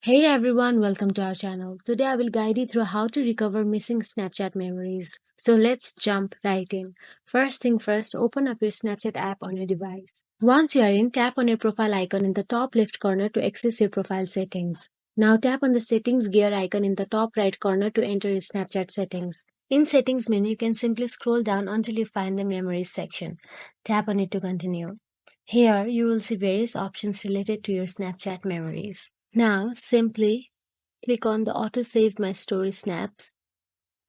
Hey everyone, welcome to our channel. Today I will guide you through how to recover missing Snapchat memories. So let's jump right in. First thing first, open up your Snapchat app on your device. Once you are in, tap on your profile icon in the top left corner to access your profile settings. Now tap on the settings gear icon in the top right corner to enter your Snapchat settings. In settings menu, you can simply scroll down until you find the memories section. Tap on it to continue. Here, you will see various options related to your Snapchat memories. Now, simply click on the Auto Save My Story Snaps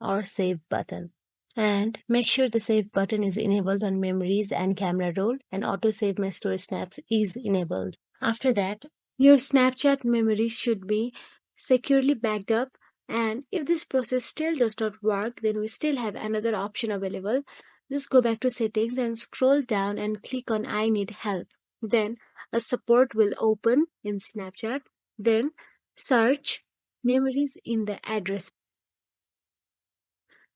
or Save button. And make sure the Save button is enabled on Memories and Camera Roll, and Auto Save My Story Snaps is enabled. After that, your Snapchat memories should be securely backed up. And if this process still does not work, then we still have another option available. Just go back to settings and scroll down and click on I need help. Then a support will open in Snapchat. Then search memories in the address.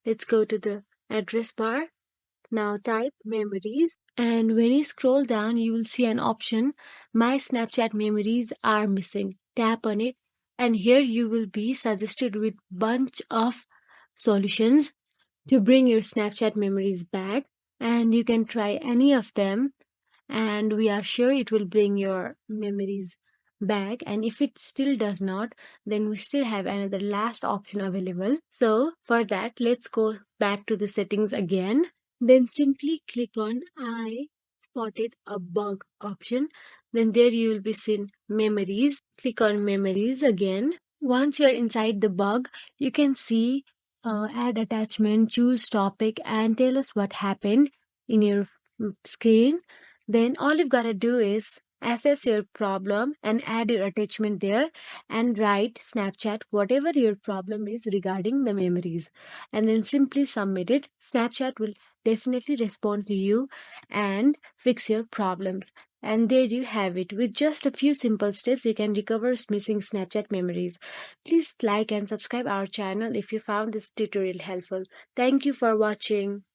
Let's go to the address bar. Now type memories, and when you scroll down, you will see an option My Snapchat memories are missing. Tap on it, and here you will be suggested with bunch of solutions to bring your Snapchat memories back, and you can try any of them, and we are sure it will bring your memories back. And if it still does not, then we still have another last option available. So for that, let's go back to the settings again. Then simply click on I spotted a bug option. Then there you will be seen memories. Click on memories again. Once you're inside the bug, you can see add attachment, choose topic, and tell us what happened in your screen. Then all you've got to do is assess your problem and add your attachment there and write Snapchat whatever your problem is regarding the memories, and then simply submit it. Snapchat will definitely respond to you and fix your problems. And there you have it. With just a few simple steps, you can recover missing Snapchat memories. Please like and subscribe our channel if you found this tutorial helpful. Thank you for watching.